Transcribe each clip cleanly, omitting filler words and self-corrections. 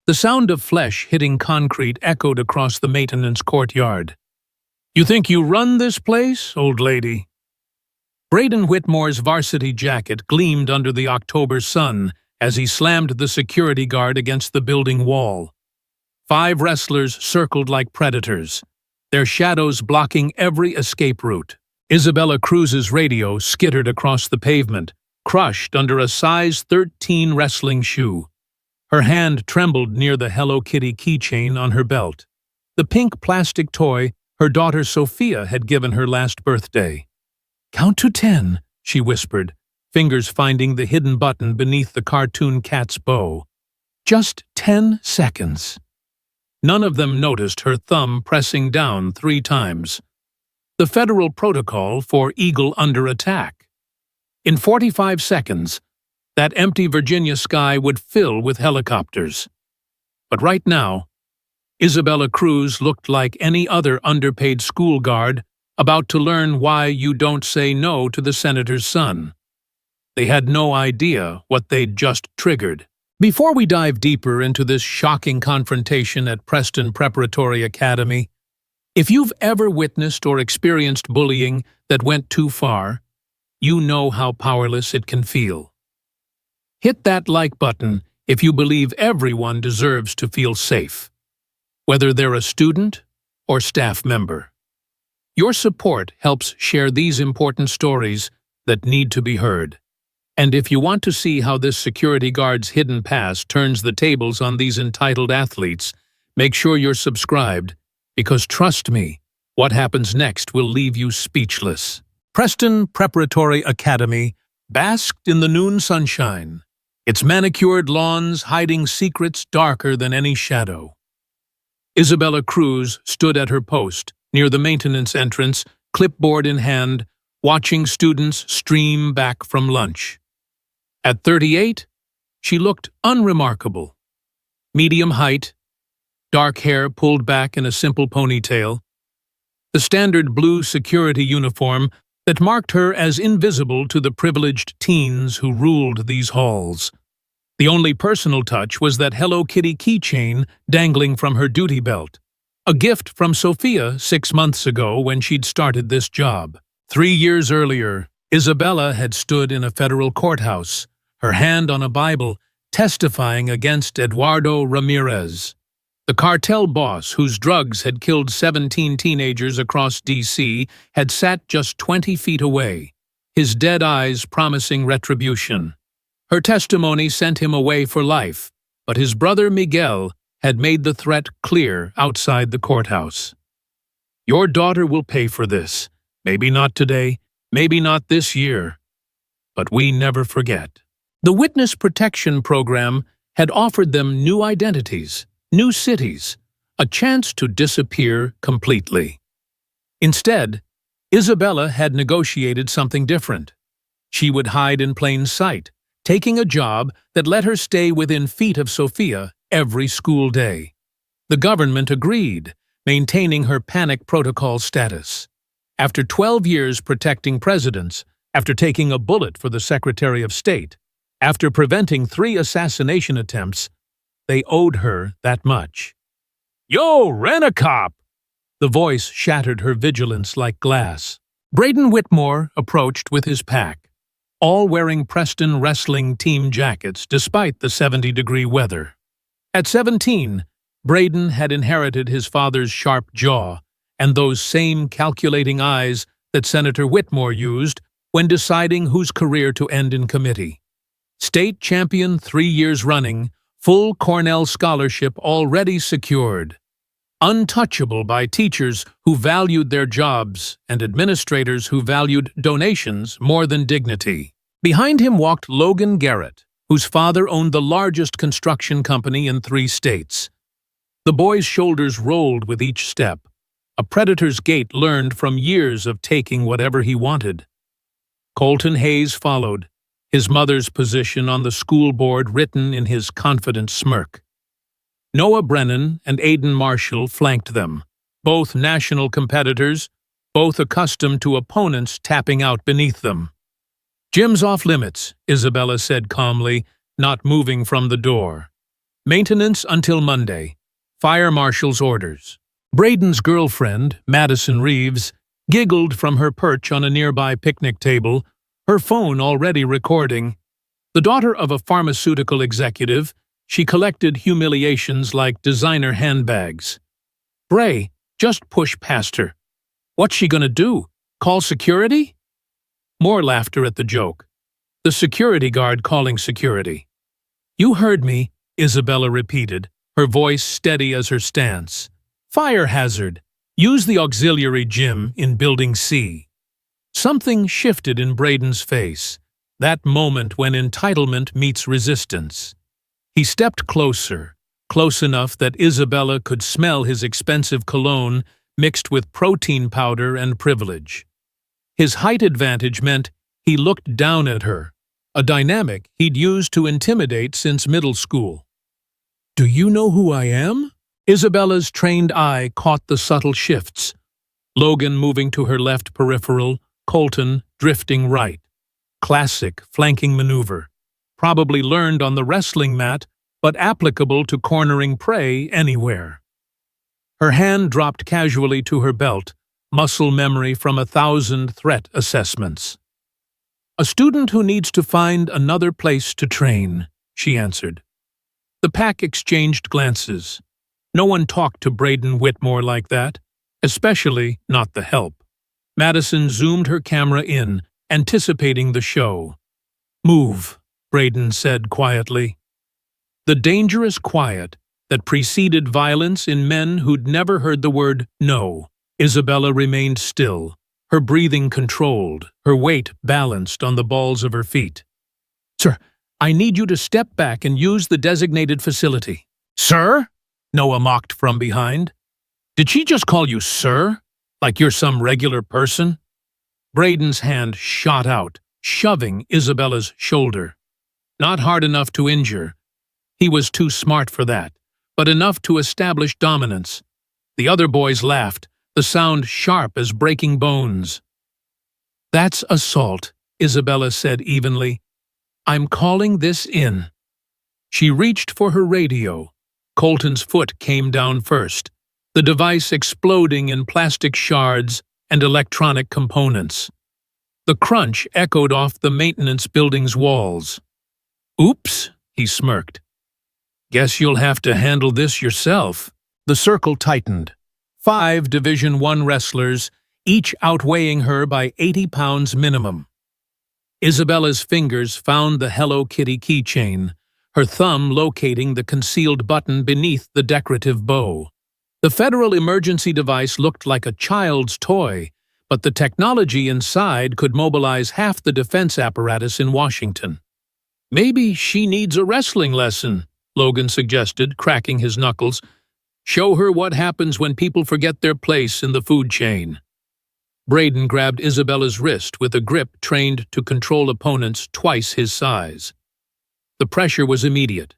The sound of flesh hitting concrete echoed across the maintenance courtyard. "You think you run this place, old lady?" Braden Whitmore's varsity jacket gleamed under the October sun as he slammed the security guard against the building wall. 5 wrestlers circled like predators, their shadows blocking every escape route. Isabella Cruz's radio skittered across the pavement, crushed under a size 13 wrestling shoe. Her hand trembled near the Hello Kitty keychain on her belt, the pink plastic toy her daughter Sophia had given her last birthday. "Count to 10, she whispered, fingers finding the hidden button beneath the cartoon cat's bow. "Just 10 seconds. None of them noticed her thumb pressing down 3 times. The federal protocol for eagle under attack. In 45 seconds, that empty Virginia sky would fill with helicopters. But right now, Isabella Cruz looked like any other underpaid school guard about to learn why you don't say no to the senator's son. They had no idea what they'd just triggered. Before we dive deeper into this shocking confrontation at Preston Preparatory Academy, if you've ever witnessed or experienced bullying that went too far, you know how powerless it can feel. Hit that like button if you believe everyone deserves to feel safe, whether they're a student or staff member. Your support helps share these important stories that need to be heard. And if you want to see how this security guard's hidden past turns the tables on these entitled athletes, make sure you're subscribed, because trust me, what happens next will leave you speechless. Preston Preparatory Academy basked in the noon sunshine, its manicured lawns hiding secrets darker than any shadow. Isabella Cruz stood at her post, near the maintenance entrance, clipboard in hand, watching students stream back from lunch. At 38, she looked unremarkable. Medium height, dark hair pulled back in a simple ponytail, the standard blue security uniform that marked her as invisible to the privileged teens who ruled these halls. The only personal touch was that Hello Kitty keychain dangling from her duty belt, a gift from Sophia 6 months ago when she'd started this job. 3 years earlier, Isabella had stood in a federal courthouse, her hand on a Bible, testifying against Eduardo Ramirez, the cartel boss whose drugs had killed 17 teenagers across D.C. had sat just 20 feet away, his dead eyes promising retribution. Her testimony sent him away for life, but his brother Miguel had made the threat clear outside the courthouse. "Your daughter will pay for this. Maybe not today, maybe not this year. But we never forget." The Witness Protection Program had offered them new identities, new cities, a chance to disappear completely. Instead, Isabella had negotiated something different. She would hide in plain sight, taking a job that let her stay within feet of Sophia every school day. The government agreed, maintaining her panic protocol status. After 12 years protecting presidents, after taking a bullet for the Secretary of State, after preventing 3 assassination attempts, they owed her that much. "Yo, rent-a-cop!" The voice shattered her vigilance like glass. Braden Whitmore approached with his pack, all wearing Preston wrestling team jackets despite the 70-degree weather. At 17, Braden had inherited his father's sharp jaw and those same calculating eyes that Senator Whitmore used when deciding whose career to end in committee. State champion 3 years running, full Cornell scholarship already secured. Untouchable by teachers who valued their jobs and administrators who valued donations more than dignity. Behind him walked Logan Garrett, whose father owned the largest construction company in 3 states. The boy's shoulders rolled with each step, a predator's gait learned from years of taking whatever he wanted. Colton Hayes followed, his mother's position on the school board written in his confident smirk. Noah Brennan and Aidan Marshall flanked them, both national competitors, both accustomed to opponents tapping out beneath them. "Gym's off limits," Isabella said calmly, not moving from the door. Maintenance until Monday. Fire marshal's orders. Braden's girlfriend, Madison Reeves, giggled from her perch on a nearby picnic table, her phone already recording. The daughter of a pharmaceutical executive, she collected humiliations like designer handbags. Bray, just push past her. What's she gonna do? Call security? More laughter at the joke. The security guard calling security. You heard me, Isabella repeated, her voice steady as her stance. Fire hazard. Use the auxiliary gym in Building C. Something shifted in Braden's face, that moment when entitlement meets resistance. He stepped closer, close enough that Isabella could smell his expensive cologne mixed with protein powder and privilege. His height advantage meant he looked down at her, a dynamic he'd used to intimidate since middle school. Do you know who I am? Isabella's trained eye caught the subtle shifts. Logan moving to her left peripheral, Colton drifting right. Classic flanking maneuver. Probably learned on the wrestling mat, but applicable to cornering prey anywhere. Her hand dropped casually to her belt, muscle memory from 1,000 threat assessments. A student who needs to find another place to train, she answered. The pack exchanged glances. No one talked to Braden Whitmore like that, especially not the help. Madison zoomed her camera in, anticipating the show. Move, Braden said quietly. The dangerous quiet that preceded violence in men who'd never heard the word no. Isabella remained still, her breathing controlled, her weight balanced on the balls of her feet. Sir, I need you to step back and use the designated facility. Sir? Noah mocked from behind. Did she just call you sir? Like you're some regular person? Braden's hand shot out, shoving Isabella's shoulder. Not hard enough to injure. He was too smart for that, but enough to establish dominance. The other boys laughed, the sound sharp as breaking bones. That's assault, Isabella said evenly. I'm calling this in. She reached for her radio. Colton's foot came down first, the device exploding in plastic shards and electronic components. The crunch echoed off the maintenance building's walls. Oops, he smirked. Guess you'll have to handle this yourself. The circle tightened. 5 Division I wrestlers, each outweighing her by 80 pounds minimum. Isabella's fingers found the Hello Kitty keychain, her thumb locating the concealed button beneath the decorative bow. The federal emergency device looked like a child's toy, but the technology inside could mobilize half the defense apparatus in Washington. Maybe she needs a wrestling lesson, Logan suggested, cracking his knuckles. Show her what happens when people forget their place in the food chain. Braden grabbed Isabella's wrist with a grip trained to control opponents twice his size. The pressure was immediate,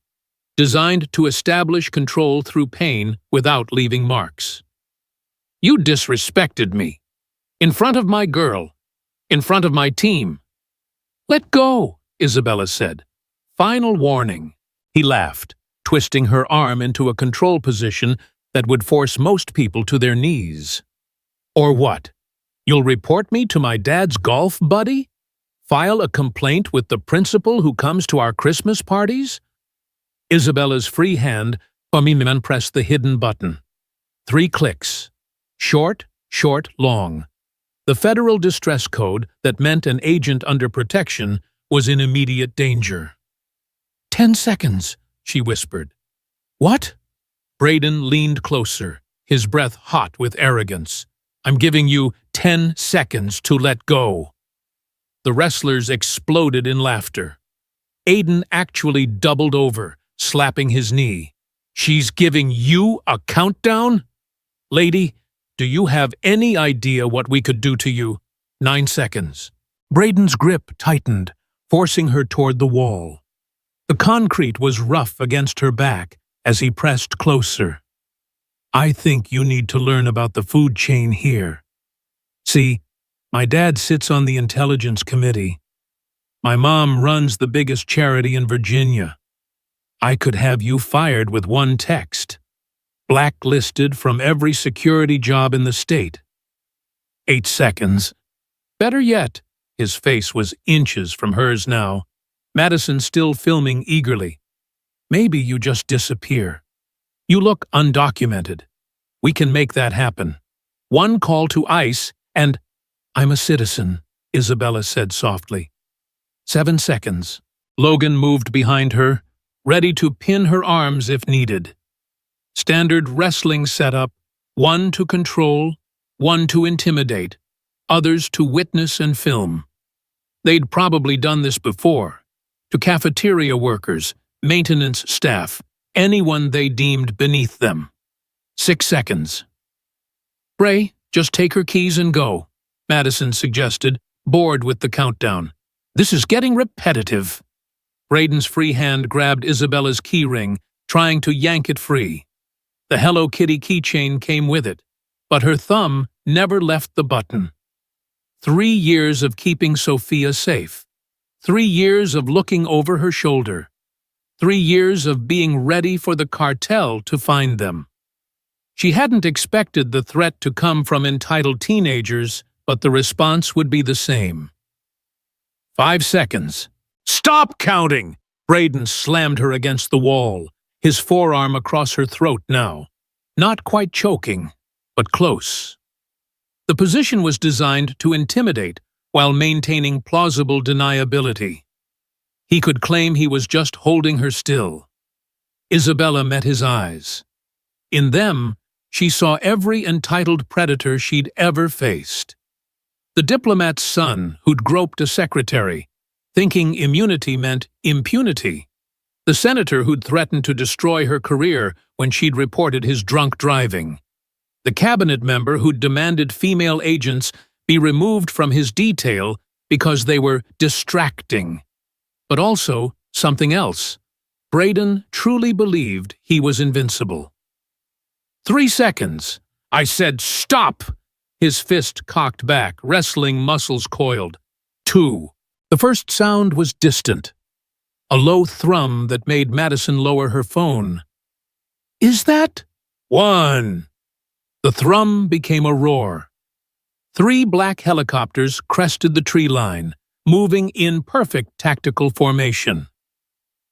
designed to establish control through pain without leaving marks. You disrespected me. In front of my girl. In front of my team. Let go, Isabella said. Final warning. He laughed, twisting her arm into a control position that would force most people to their knees. Or what? You'll report me to my dad's golf buddy? File a complaint with the principal who comes to our Christmas parties? Isabella's free hand pressed the hidden button. 3 clicks. Short, short, long. The federal distress code that meant an agent under protection was in immediate danger. 10 seconds, she whispered. What? Braden leaned closer, his breath hot with arrogance. I'm giving you 10 seconds to let go. The wrestlers exploded in laughter. Aiden actually doubled over, slapping his knee. She's giving you a countdown? Lady, do you have any idea what we could do to you? 9 seconds. Braden's grip tightened, forcing her toward the wall. The concrete was rough against her back as he pressed closer. I think you need to learn about the food chain here. See, my dad sits on the intelligence committee. My mom runs the biggest charity in Virginia. I could have you fired with one text. Blacklisted from every security job in the state. 8 seconds. Better yet, his face was inches from hers now. Madison still filming eagerly. Maybe you just disappear. You look undocumented. We can make that happen. One call to ICE and I'm a citizen, Isabella said softly. 7 seconds. Logan moved behind her, ready to pin her arms if needed. Standard wrestling setup, one to control, one to intimidate, others to witness and film. They'd probably done this before, to cafeteria workers, maintenance staff, anyone they deemed beneath them. 6 seconds. Bray, just take her keys and go, Madison suggested, bored with the countdown. This is getting repetitive. Braden's free hand grabbed Isabella's keyring, trying to yank it free. The Hello Kitty keychain came with it, but her thumb never left the button. 3 years of keeping Sophia safe. 3 years of looking over her shoulder. 3 years of being ready for the cartel to find them. She hadn't expected the threat to come from entitled teenagers, but the response would be the same. 5 seconds. Stop counting! Braden slammed her against the wall, his forearm across her throat now. Not quite choking, but close. The position was designed to intimidate while maintaining plausible deniability. He could claim he was just holding her still. Isabella met his eyes. In them, she saw every entitled predator she'd ever faced. The diplomat's son who'd groped a secretary, thinking immunity meant impunity. The senator who'd threatened to destroy her career when she'd reported his drunk driving. The cabinet member who'd demanded female agents be removed from his detail because they were distracting. But also something else. Braden truly believed he was invincible. 3 seconds. I said stop! His fist cocked back, wrestling muscles coiled. 2. The first sound was distant. A low thrum that made Madison lower her phone. Is that? 1. The thrum became a roar. 3 black helicopters crested the tree line, moving in perfect tactical formation.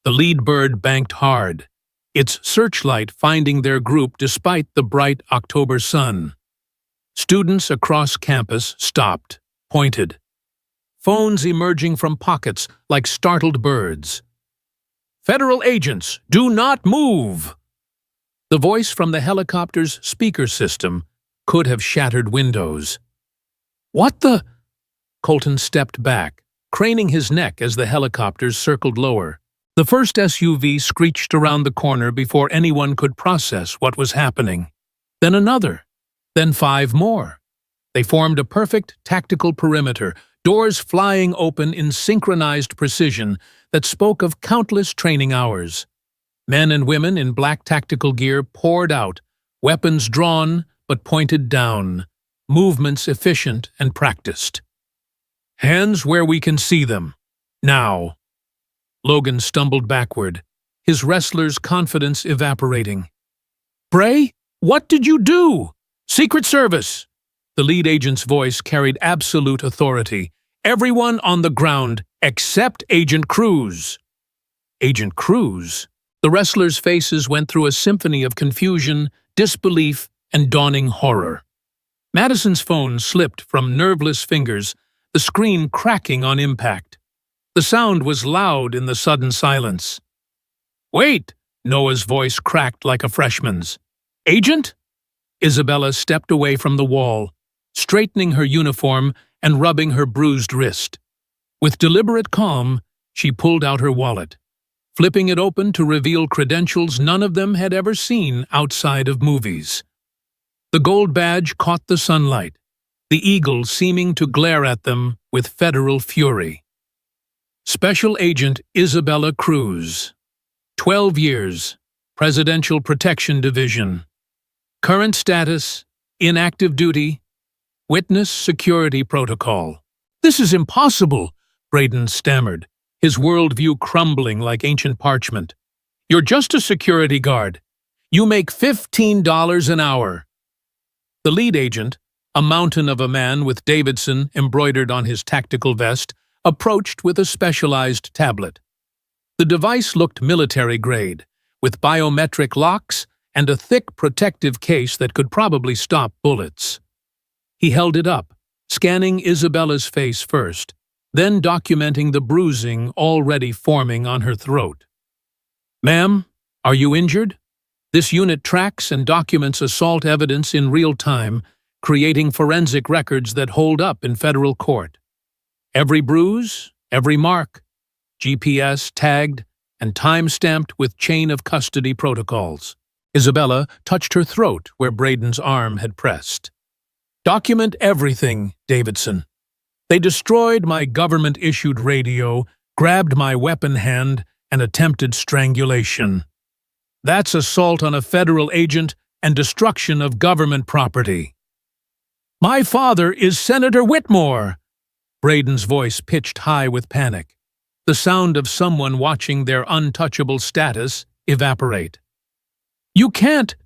The lead bird banked hard, its searchlight finding their group despite the bright October sun. Students across campus stopped, pointed. Phones emerging from pockets like startled birds. Federal agents, do not move! The voice from the helicopter's speaker system could have shattered windows. What the? Colton stepped back, craning his neck as the helicopters circled lower. The first SUV screeched around the corner before anyone could process what was happening. Then another. Then 5 more. They formed a perfect tactical perimeter, doors flying open in synchronized precision that spoke of countless training hours. Men and women in black tactical gear poured out, weapons drawn but pointed down, movements efficient and practiced. Hands where we can see them. Now. Logan stumbled backward, his wrestler's confidence evaporating. Bray, what did you do? Secret Service! The lead agent's voice carried absolute authority. Everyone on the ground except Agent Cruz. Agent Cruz? The wrestlers' faces went through a symphony of confusion, disbelief, and dawning horror. Madison's phone slipped from nerveless fingers, the screen cracking on impact. The sound was loud in the sudden silence. Wait! Noah's voice cracked like a freshman's. Agent? Isabella stepped away from the wall, straightening her uniform and rubbing her bruised wrist. With deliberate calm, she pulled out her wallet, flipping it open to reveal credentials none of them had ever seen outside of movies. The gold badge caught the sunlight, the eagle seeming to glare at them with federal fury. Special Agent Isabella Cruz. 12 years. Presidential Protection Division. Current status, inactive duty. Witness security protocol. This is impossible, Braden stammered, his worldview crumbling like ancient parchment. You're just a security guard. You make $15 an hour. The lead agent, a mountain of a man with Davidson embroidered on his tactical vest, approached with a specialized tablet. The device looked military-grade, with biometric locks and a thick protective case that could probably stop bullets. He held it up, scanning Isabella's face first, then documenting the bruising already forming on her throat. "Ma'am, are you injured? This unit tracks and documents assault evidence in real time, creating forensic records that hold up in federal court. Every bruise, every mark, GPS tagged and time-stamped with chain of custody protocols." Isabella touched her throat where Braden's arm had pressed. "Document everything, Davidson. They destroyed my government-issued radio, grabbed my weapon hand, and attempted strangulation. That's assault on a federal agent and destruction of government property." "My father is Senator Whitmore!" Braden's voice pitched high with panic, the sound of someone watching their untouchable status evaporate. "You can't!"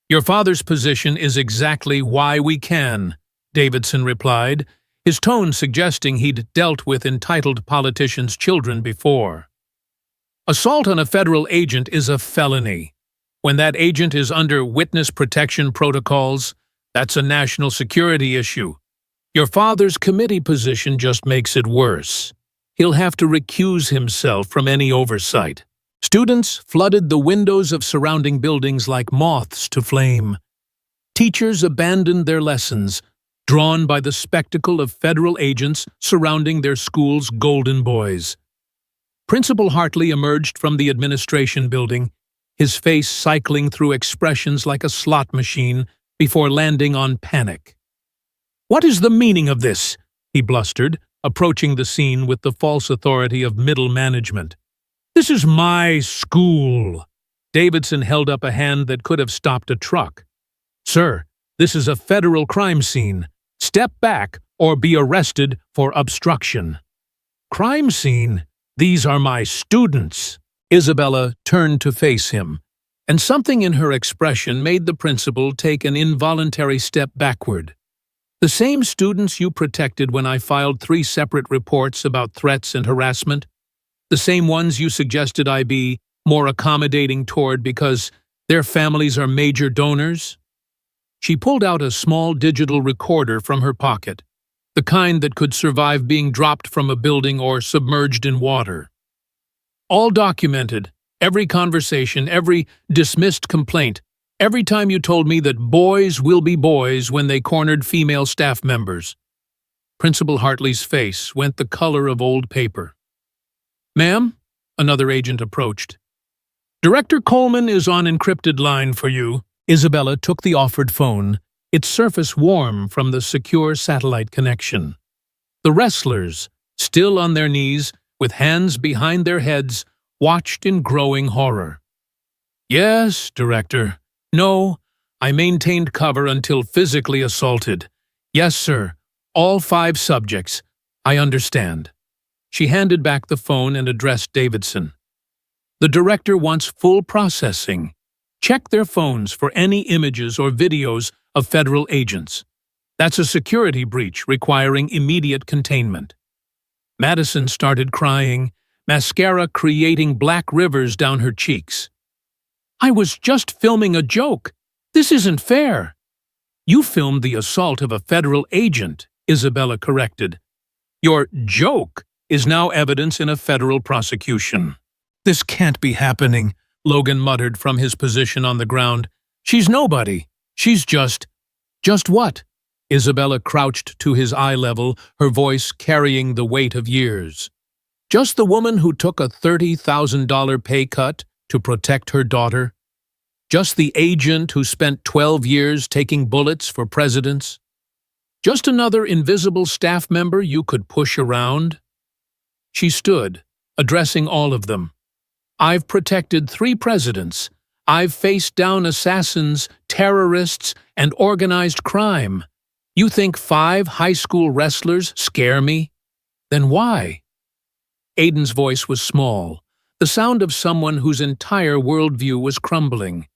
"Your father's position is exactly why we can," Davidson replied, his tone suggesting he'd dealt with entitled politicians' children before. "Assault on a federal agent is a felony. When that agent is under witness protection protocols, that's a national security issue. Your father's committee position just makes it worse. He'll have to recuse himself from any oversight." Students flooded the windows of surrounding buildings like moths to flame. Teachers abandoned their lessons, drawn by the spectacle of federal agents surrounding their school's golden boys. Principal Hartley emerged from the administration building, his face cycling through expressions like a slot machine before landing on panic. "What is the meaning of this?" he blustered, approaching the scene with the false authority of middle management. "This is my school." Davidson held up a hand that could have stopped a truck. "Sir, this is a federal crime scene. Step back or be arrested for obstruction." "Crime scene? These are my students." Isabella turned to face him, and something in her expression made the principal take an involuntary step backward. "The same students you protected when I filed 3 separate reports about threats and harassment? The same ones you suggested I be more accommodating toward because their families are major donors?" She pulled out a small digital recorder from her pocket, the kind that could survive being dropped from a building or submerged in water. "All documented, every conversation, every dismissed complaint, every time you told me that boys will be boys when they cornered female staff members." Principal Hartley's face went the color of old paper. "Ma'am?" Another agent approached. "Director Coleman is on encrypted line for you." Isabella took the offered phone, its surface warm from the secure satellite connection. The wrestlers, still on their knees, with hands behind their heads, watched in growing horror. "Yes, Director. No, I maintained cover until physically assaulted. Yes, sir. All 5 subjects. I understand." She handed back the phone and addressed Davidson. "The director wants full processing. Check their phones for any images or videos of federal agents. That's a security breach requiring immediate containment." Madison started crying, mascara creating black rivers down her cheeks. "I was just filming a joke. This isn't fair." "You filmed the assault of a federal agent," Isabella corrected. "Your joke is now evidence in a federal prosecution." "This can't be happening," Logan muttered from his position on the ground. "She's nobody. She's just..." "Just what?" Isabella crouched to his eye level, her voice carrying the weight of years. "Just the woman who took a $30,000 pay cut to protect her daughter? Just the agent who spent 12 years taking bullets for presidents? Just another invisible staff member you could push around?" She stood, addressing all of them. "I've protected 3 presidents. I've faced down assassins, terrorists, and organized crime. You think 5 high school wrestlers scare me? Then why?" Aiden's voice was small, the sound of someone whose entire worldview was crumbling.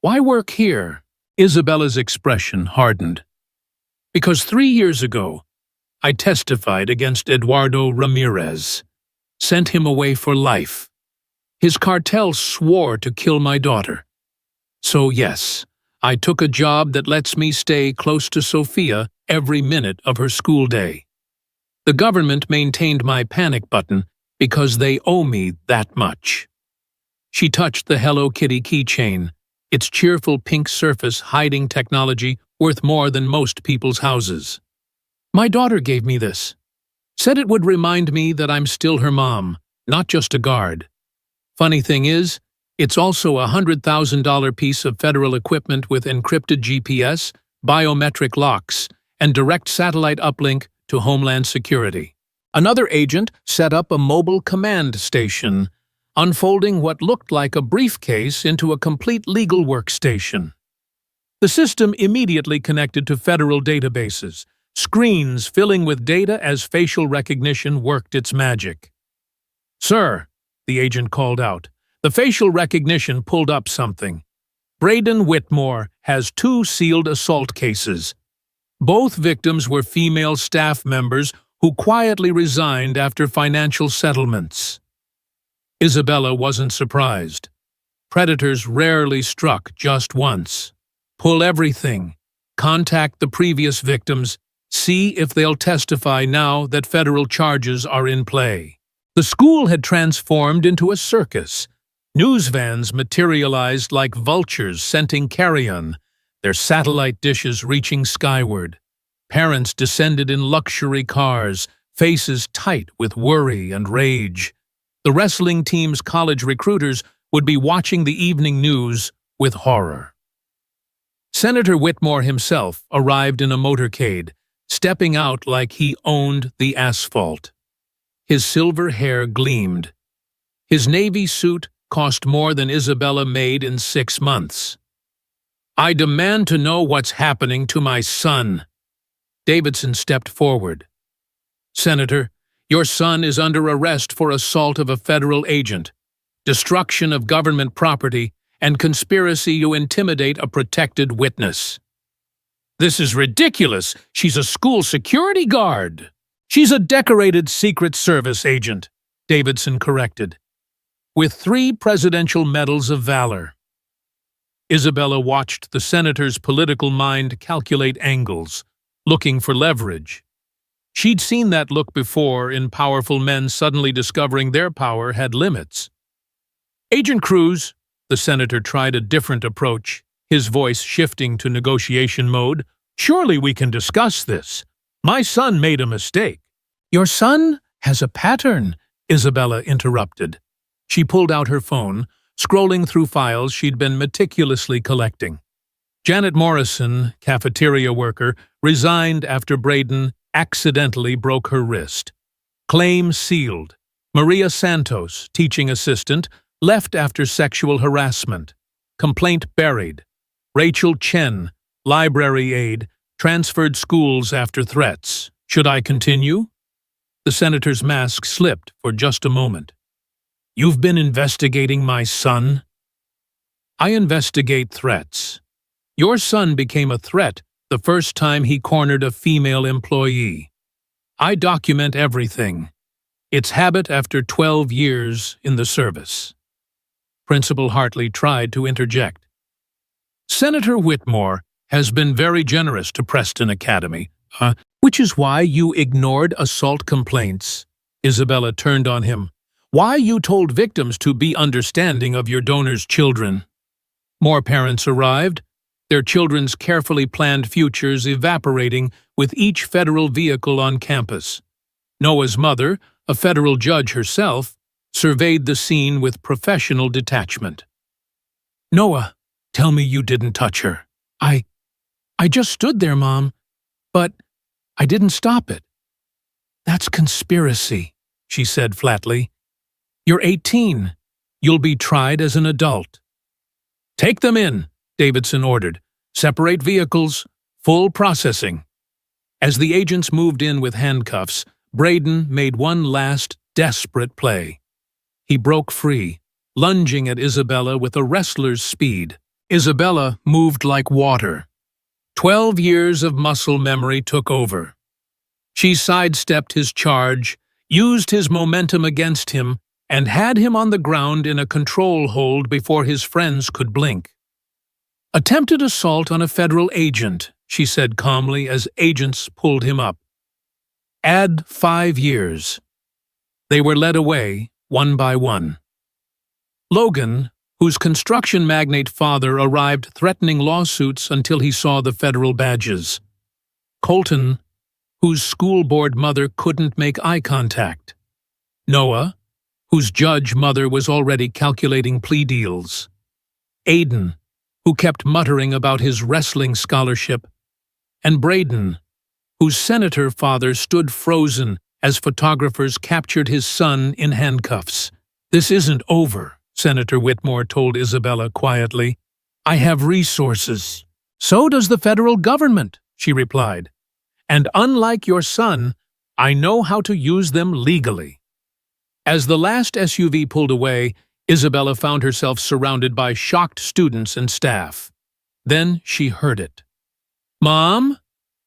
"Why work here?" Isabella's expression hardened. "Because 3 years ago, I testified against Eduardo Ramirez, sent him away for life. His cartel swore to kill my daughter. So yes, I took a job that lets me stay close to Sofia every minute of her school day. The government maintained my panic button because they owe me that much." She touched the Hello Kitty keychain, its cheerful pink surface hiding technology worth more than most people's houses. "My daughter gave me this. Said it would remind me that I'm still her mom, not just a guard. Funny thing is, it's also a $100,000 piece of federal equipment with encrypted GPS, biometric locks, and direct satellite uplink to Homeland Security." Another agent set up a mobile command station, unfolding what looked like a briefcase into a complete legal workstation. The system immediately connected to federal databases, screens filling with data as facial recognition worked its magic. "Sir," the agent called out, "the facial recognition pulled up something. Braden Whitmore has 2 sealed assault cases. Both victims were female staff members who quietly resigned after financial settlements." Isabella wasn't surprised. Predators rarely struck just once. Pull everything. Contact the previous victims. See if they'll testify now that federal charges are in play. The school had transformed into a circus. News vans materialized like vultures scenting carrion, their satellite dishes reaching skyward. Parents descended in luxury cars, faces tight with worry and rage. The wrestling team's college recruiters would be watching the evening news with horror. Senator Whitmore himself arrived in a motorcade, stepping out like he owned the asphalt. His silver hair gleamed. His navy suit cost more than Isabella made in 6 months. "I demand to know what's happening to my son." Davidson stepped forward. "Senator, your son is under arrest for assault of a federal agent, destruction of government property, and conspiracy to intimidate a protected witness." "This is ridiculous. She's a school security guard." "She's a decorated Secret Service agent," Davidson corrected, "with 3 presidential medals of valor." Isabella watched the senator's political mind calculate angles, looking for leverage. She'd seen that look before in powerful men suddenly discovering their power had limits. "Agent Cruz," the senator tried a different approach, his voice shifting to negotiation mode, "surely we can discuss this. My son made a mistake." "Your son has a pattern," Isabella interrupted. She pulled out her phone, scrolling through files she'd been meticulously collecting. Janet Morrison, cafeteria worker, resigned after Braden accidentally broke her wrist. Claim sealed. Maria Santos, teaching assistant, left after sexual harassment. Complaint buried. Rachel Chen, library aide, transferred schools after threats. Should I continue? The senator's mask slipped for just a moment. "You've been investigating my son?" "I investigate threats. Your son became a threat the first time he cornered a female employee. I document everything. It's habit after 12 years in the service." Principal Hartley tried to interject. "Senator Whitmore has been very generous to Preston Academy, which is why you ignored assault complaints." Isabella turned on him. "Why you told victims to be understanding of your donors' children." More parents arrived, their children's carefully planned futures evaporating with each federal vehicle on campus. Noah's mother, a federal judge herself, surveyed the scene with professional detachment. "Noah, tell me you didn't touch her." I just stood there, Mom, but I didn't stop it." "That's conspiracy," she said flatly. "You're 18. You'll be tried as an adult." "Take them in," Davidson ordered. "Separate vehicles, full processing." As the agents moved in with handcuffs, Braden made one last desperate play. He broke free, lunging at Isabella with a wrestler's speed. Isabella moved like water. 12 years of muscle memory took over. She sidestepped his charge, used his momentum against him, and had him on the ground in a control hold before his friends could blink. "Attempted assault on a federal agent," she said calmly as agents pulled him up. "Add 5 years." They were led away, one by one. Logan, whose construction magnate father arrived threatening lawsuits until he saw the federal badges. Colton, whose school board mother couldn't make eye contact. Noah, whose judge mother was already calculating plea deals. Aiden, who kept muttering about his wrestling scholarship. And Braden, whose senator father stood frozen as photographers captured his son in handcuffs. "This isn't over," Senator Whitmore told Isabella quietly. "I have resources." "So does the federal government," she replied. "And unlike your son, I know how to use them legally." As the last SUV pulled away, Isabella found herself surrounded by shocked students and staff. Then she heard it. "Mom?"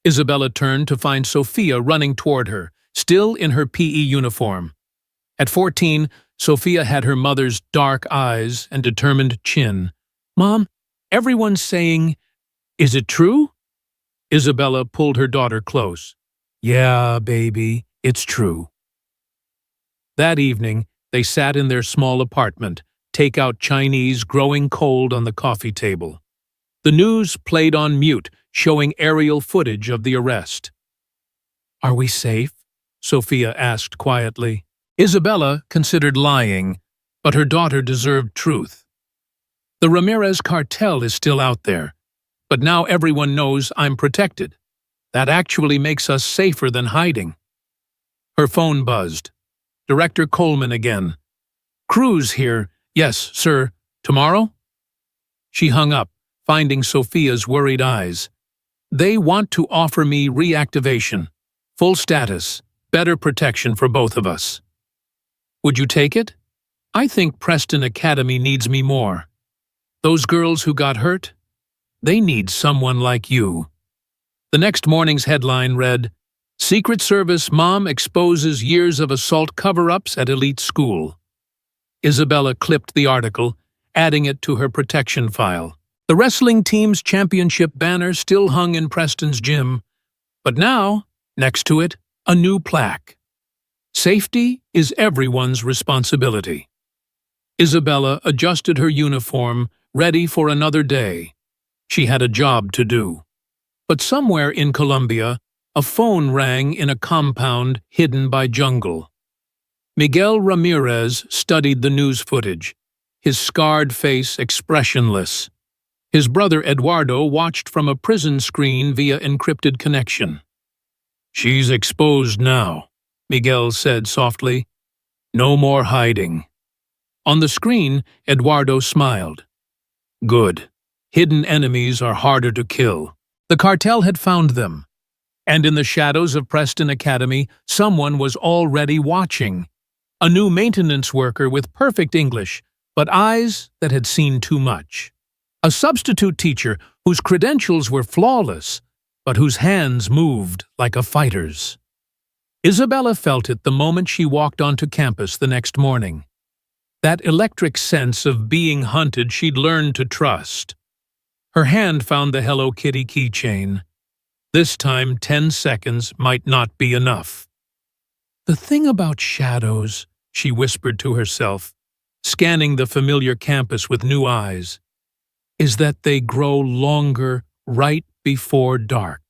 Isabella turned to find Sophia running toward her, still in her PE uniform. At 14, Sophia had her mother's dark eyes and determined chin. "Mom, everyone's saying, is it true?" Isabella pulled her daughter close. "Yeah, baby, it's true." That evening, they sat in their small apartment, takeout Chinese growing cold on the coffee table. The news played on mute, showing aerial footage of the arrest. "Are we safe?" Sophia asked quietly. Isabella considered lying, but her daughter deserved truth. "The Ramirez cartel is still out there, but now everyone knows I'm protected. That actually makes us safer than hiding." Her phone buzzed. Director Coleman again. "Cruz here. Yes, sir. Tomorrow?" She hung up, finding Sophia's worried eyes. "They want to offer me reactivation. Full status. Better protection for both of us." "Would you take it?" "I think Preston Academy needs me more. Those girls who got hurt? They need someone like you." The next morning's headline read, "Secret Service Mom Exposes Years of Assault Cover-Ups at Elite School." Isabella clipped the article, adding it to her protection file. The wrestling team's championship banner still hung in Preston's gym, but now, next to it, a new plaque. "Safety is everyone's responsibility." Isabella adjusted her uniform, ready for another day. She had a job to do. But somewhere in Colombia, a phone rang in a compound hidden by jungle. Miguel Ramirez studied the news footage, his scarred face expressionless. His brother Eduardo watched from a prison screen via encrypted connection. "She's exposed now," Miguel said softly. "No more hiding." On the screen, Eduardo smiled. "Good. Hidden enemies are harder to kill." The cartel had found them. And in the shadows of Preston Academy, someone was already watching. A new maintenance worker with perfect English, but eyes that had seen too much. A substitute teacher whose credentials were flawless, but whose hands moved like a fighter's. Isabella felt it the moment she walked onto campus the next morning. That electric sense of being hunted she'd learned to trust. Her hand found the Hello Kitty keychain. This time 10 seconds might not be enough. "The thing about shadows," she whispered to herself, scanning the familiar campus with new eyes, "is that they grow longer right before dark."